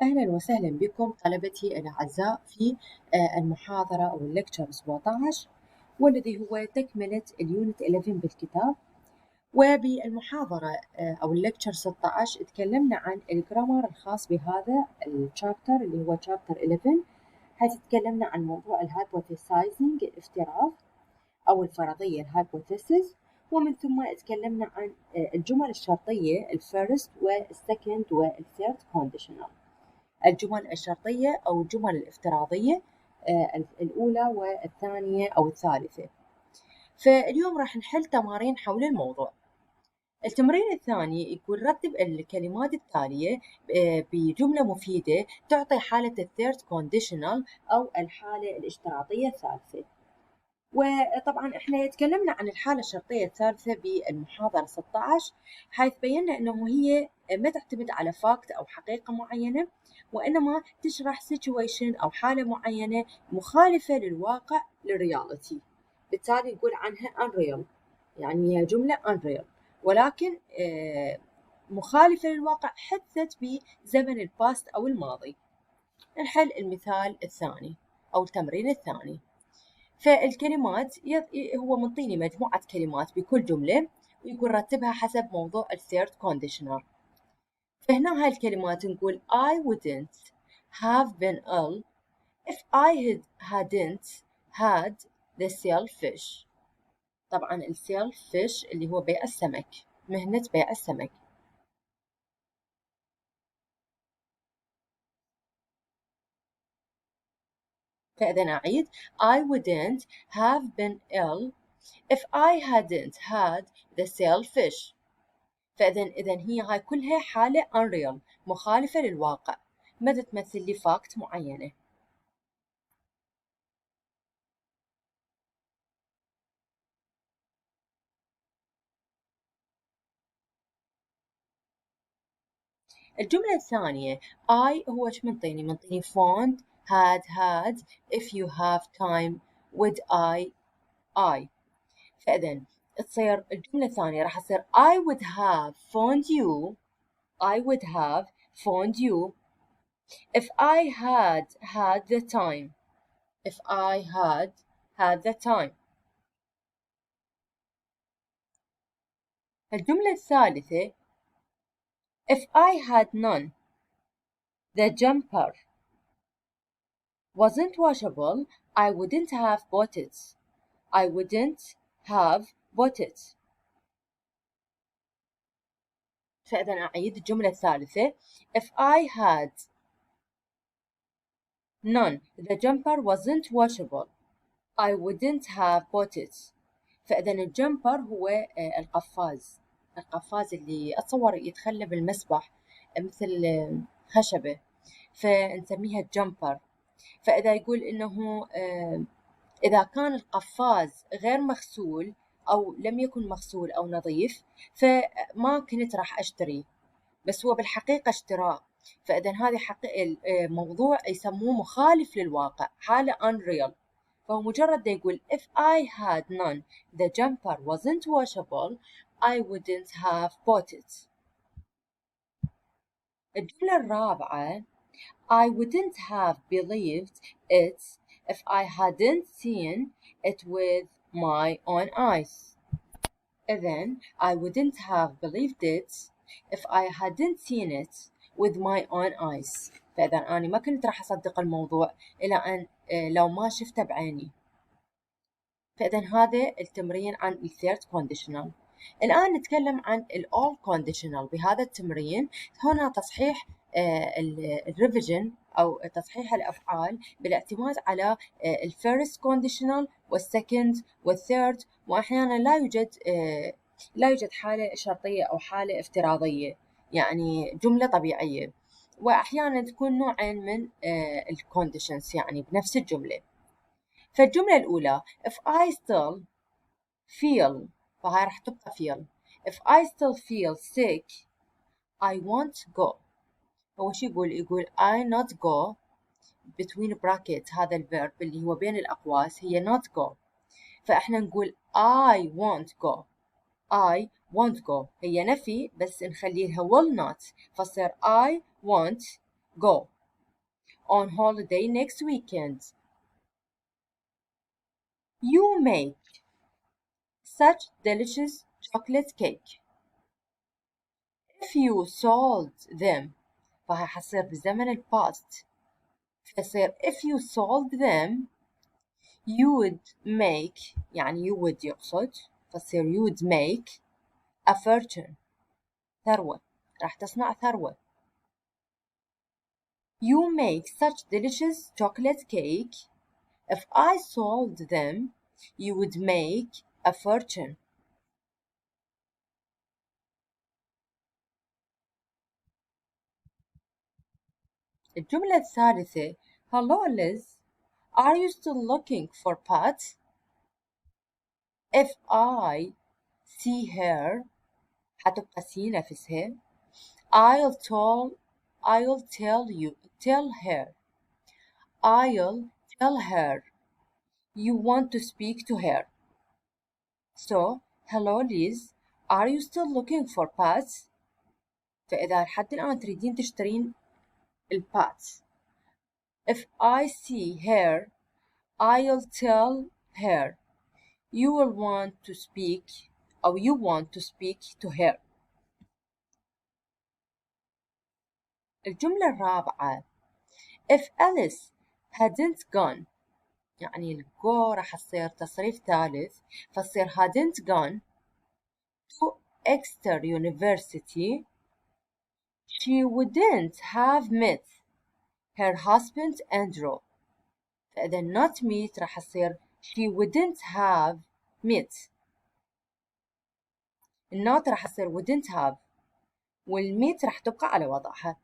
أهلا وسهلا بكم طلبتي الأعزاء في المحاضرة أو الليكتشر 17 والذي هو تكملة اليونت 11 بالكتاب. وبالمحاضرة أو الليكتشر 16 تكلمنا عن الجرامر الخاص بهذا الشابتر اللي هو شابتر 11، حيث تكلمنا عن موضوع الهايبوثيسايزنج الافتراض أو الفرضية الهايبوثيسيس، ومن ثم تكلمنا عن الجمل الشرطية الفيرست والسكند والثيرد كونديشنال، الجمل الشرطية أو الجمل الافتراضية الأولى والثانية أو الثالثة. فاليوم راح نحل تمارين حول الموضوع. التمرين الثاني يقول رتب الكلمات التالية بجملة مفيدة تعطي حالة الثيرد كونديشنال أو الحالة الاشتراطية الثالثة. وطبعا احنا تكلمنا عن الحالة الشرطية الثالثة بالمحاضرة 16، حيث بينا انه هي ما تعتمد على فاكت او حقيقة معينة، وانما تشرح situation او حالة معينة مخالفة للواقع للرياليتي، بالتالي نقول عنها unreal، يعني هي جملة unreal ولكن مخالفة للواقع حدثت بزمن الباست او الماضي. نحل المثال الثاني او التمرين الثاني. فالكلمات هو منطيني مجموعة كلمات بكل جملة ويقول رتبها حسب موضوع الثيرد كونديشنال. فهنا هاي الكلمات نقول I wouldn't have been ill if I hadn't had the shellfish. طبعا الshellfish اللي هو بيع السمك، مهنة بيع السمك. فإذا أعيد I wouldn't have been ill if I hadn't had the shellfish. فإذا هي هاي كلها حالة unreal مخالفة للواقع، ما تمثل لي فاكت معينة. الجملة الثانية I هو ايش منطيني found had if you have time would I. فإذا تصير الجملة الثانية راح تصير I would have found you if I had the time. if I had the time. الجملة الثالثة if I had none, the jumper wasn't washable, I wouldn't have bought it. I wouldn't have bought it. فإذا أعيد الجملة الثالثة if I had none, the jumper wasn't washable, I wouldn't have bought it. فإذا الجمبر هو القفاز اللي أتصور يتخلى بالمسبح مثل خشبة، فنسميها الجمبر. فإذا يقول إنه إذا كان القفاز غير مغسول أو لم يكن مغسول أو نظيف فما كنت راح أشتري، بس هو بالحقيقة اشتراه. فإذا هذه موضوع يسموه مخالف للواقع، حالة unreal. فهو مجرد يقول if I had none, the jumper wasn't washable, I wouldn't have bought it. الجملة الرابعة I wouldn't have believed it if I hadn't seen it with my own eyes. Then I wouldn't have believed it if I hadn't seen it with my own eyes. فإذا أنا ما كنت راح أصدق الموضوع إلى أن لو ما شفته بعيني. فإذا هذا التمرين عن الثيرد كونديشنال. الآن نتكلم عن الأول كونديشنال. بهذا التمرين هنا تصحيح الريفيجن أو تصحيح الأفعال بالاعتماد على الفيرست كونديشنال والسكند والثيرد، وأحيانا لا يوجد حالة شرطية أو حالة افتراضية، يعني جملة طبيعية، وأحيانا تكون نوعين من الكونديشنز يعني بنفس الجملة. فالجملة الأولى if I still feel، فهاي راح تبقى feel. if I still feel sick I won't go. هو شو يقول I not go between brackets، هذا الverb اللي هو بين الأقواس هي not go، فإحنا نقول I won't go. I won't go هي نفي بس نخليها will not، فصير I won't go on holiday next weekend. You make such delicious chocolate cake. If you sold them فحصير بزمن الباست فيصير if you sold them you would make يعني you would يقصد فتصير you would make a fortune ثروة راح تصنع ثروة. You make such delicious chocolate cake. If I sold them you would make a fortune. الجملة الثالثة Hello Liz, are you still looking for Pat? If I see her حتبقى سي نفسها I'll tell her I'll tell her you want to speak to her. So hello Liz, are you still looking for Pat? فإذا لحد الآن تريدين تشترين البات If I see her I'll tell her you will want to speak أو you want to speak to her. الجملة الرابعة If Alice hadn't gone يعني الجو راح تصير تصريف ثالث فتصير hadn't gone to Exeter University she wouldn't have met her husband Andrew. فإذا not meet راح تصير she wouldn't have met. النوت راح تصير wouldn't have والميت راح تبقى على وضعها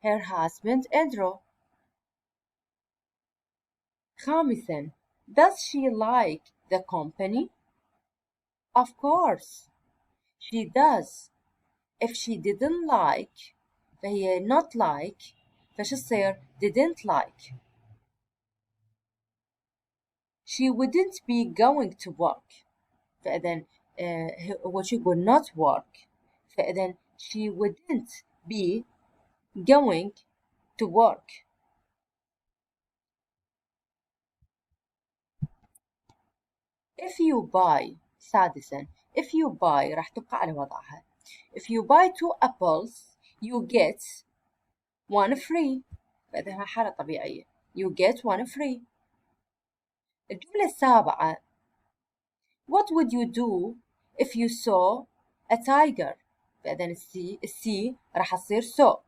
her husband Andrew. خامسا does she like the company? Of course she does. If she didn't like فهي not like فش تصير didn't like. She wouldn't be going to work فإذا هو شو يقول not work فإذا she wouldn't be going to work. If you buy سادسا if you buy راح تبقى على وضعها if you buy 2 apples you get 1 free فإذا حالة طبيعية you get 1 free. الجملة السابعة What would you do if you saw a tiger فإذا السي راح تصير saw.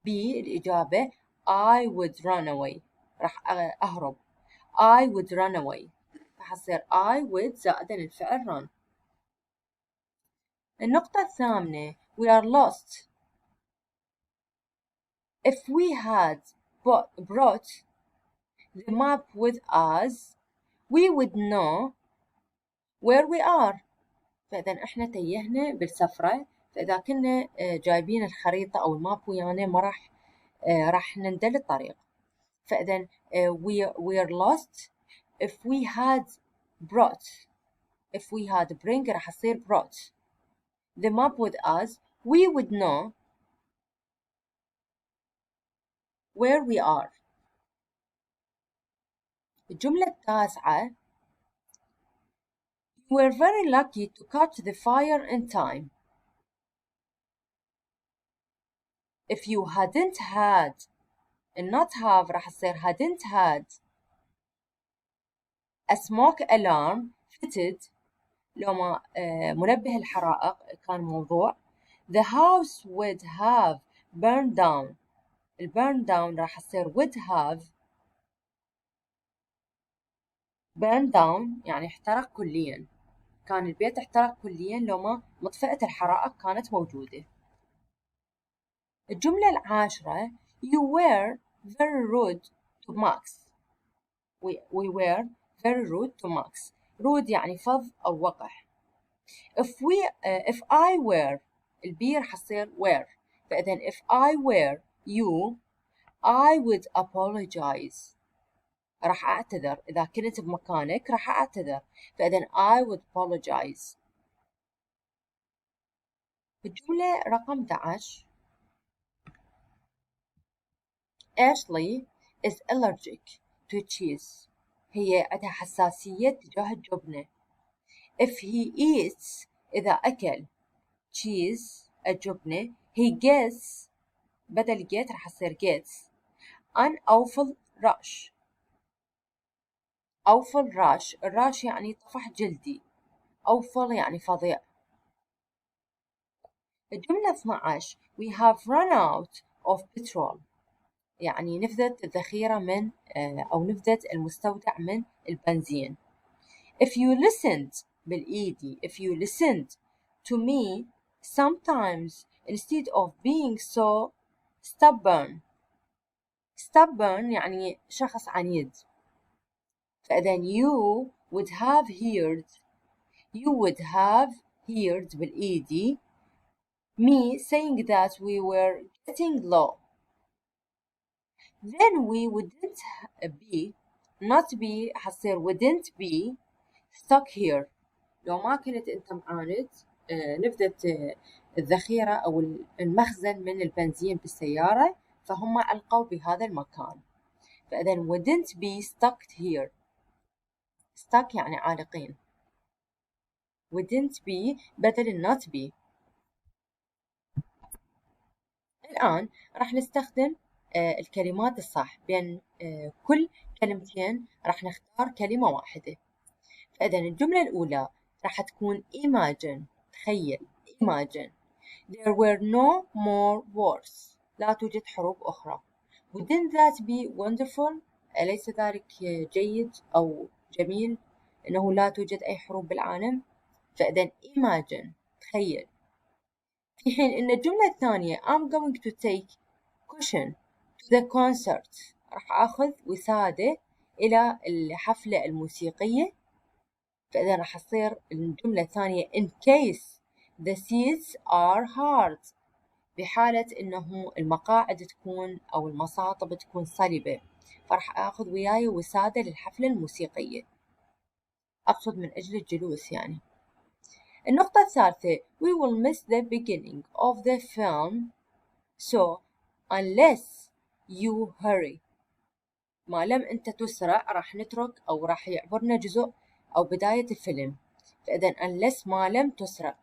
B الإجابة I would run away راح أهرب I would run away راح تصير I would زائدا الفعل run. النقطة الثامنة we are lost. If we had brought the map with us we would know where we are. فإذا إحنا تيهنا بالسفرة فإذا كنا جايبين الخريطة أو الماب ويانا ما راح نندل الطريق. فإذا we are lost if we had bring راح يصير brought the map with us we would know where we are. الجملة التاسعة You were very lucky to catch the fire in time. If you hadn't had not have راح يصير hadn't had a smoke alarm fitted لو ما منبه الحرائق كان موضوع the house would have burned down. burn down راح يصير would have burn down يعني احترق كليا كان البيت احترق كليا لو ما مطفئة الحرائق كانت موجودة. الجملة العاشرة You were very rude to Max. We were very rude to Max. rude يعني فظ أو وقح. If I were البي راح تصير were فإذا if I were you I would apologize راح أعتذر إذا كنت بمكانك راح أعتذر فإذا I would apologize. الجملة رقم 11 Ashley is allergic to cheese. هي عندها حساسية تجاه الجبنة. If he eats إذا أكل cheese الجبنة he gets بدل get راح يصير gets an awful rash. awful rash الراش يعني طفح جلدي. awful يعني فظيع. الجملة 12 we have run out of petrol يعني نفذت الذخيرة من أو نفذت المستودع من البنزين. If you listened بالإيدي if you listened to me sometimes instead of being so stubborn يعني شخص عنيد. فإذا you would have heard بالإيدي me saying that we were getting low. Then we wouldn't be not be حصير wouldn't be stuck here. لو ما كنت أنت معاند نفذت الذخيرة أو المخزن من البنزين بالسيارة فهم علقوا بهذا المكان. فإذا wouldn't be stuck here. stuck يعني عالقين. wouldn't be بدل not be. الآن راح نستخدم الكلمات الصح بين كل كلمتين راح نختار كلمة واحدة. فإذا الجملة الأولى راح تكون imagine تخيل imagine there were no more wars لا توجد حروب أخرى. wouldn't that be wonderful أليس ذلك جيد أو جميل أنه لا توجد أي حروب بالعالم. فإذا imagine تخيل. في حين أن الجملة الثانية I'm going to take cushion to the concert راح أخذ وسادة إلى الحفلة الموسيقية. فإذا راح تصير الجملة الثانية in case the seats are hard بحالة إنه المقاعد تكون أو المصاطب تكون صلبة فراح أخذ وياي وسادة للحفلة الموسيقية. أقصد من أجل الجلوس يعني. النقطة الثالثة we will miss the beginning of the film so unless you hurry. ما لم أنت تسرع راح نترك أو راح يعبرنا جزء أو بداية الفيلم. فإذا unless ما لم تسرع.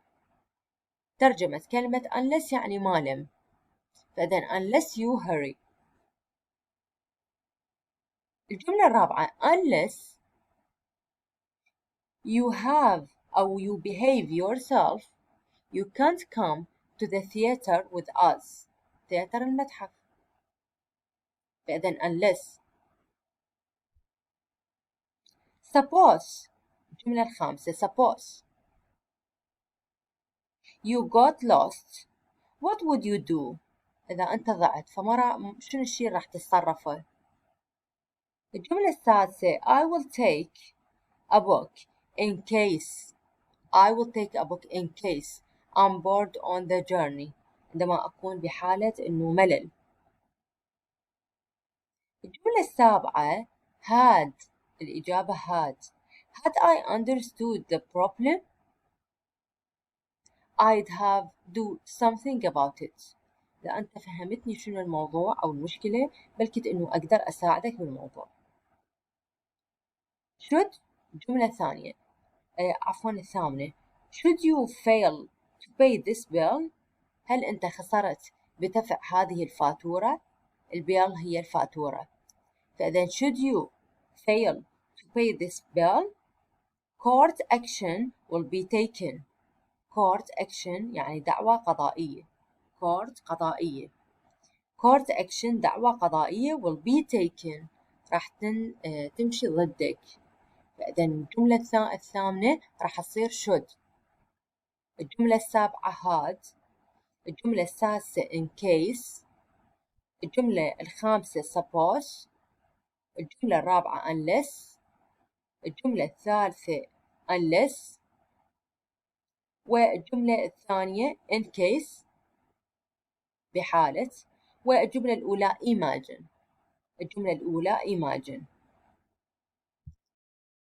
ترجمة كلمة unless يعني ما لم. فإذا unless you hurry. الجملة الرابعة unless you have أو you behave yourself you can't come to the theater with us. theater المتحف. فإذا unless. suppose الجملة الخامسة suppose you got lost what would you do إذا أنت ضعت فمرة شنو الشيء راح تتصرفه. الجملة السادسة I will take a book in case I'm bored on the journey عندما أكون بحالة إنه ملل. الجملة السابعة had الإجابة had I understood the problem I'd have do something about it. إذا أنت فهمتني شنو الموضوع أو المشكلة بلكت إنه أقدر أساعدك بالموضوع. should الجملة الثانية الثامنة should you fail to pay this bill هل أنت خسرت بدفع هذه الفاتورة. البيل هي الفاتورة. فإذا should you fail to pay this bill court action will be taken. court action يعني دعوى قضائية. court action دعوى قضائية will be taken راح تمشي ضدك. فإذا الجملة الثامنة راح تصير should. الجملة السابعة had. الجملة السادسة in case. الجملة الخامسة suppose. الجملة الرابعة unless. الجملة الثالثة unless. والجملة الثانية in case بحالة. والجملة الأولى imagine. الجملة الأولى imagine.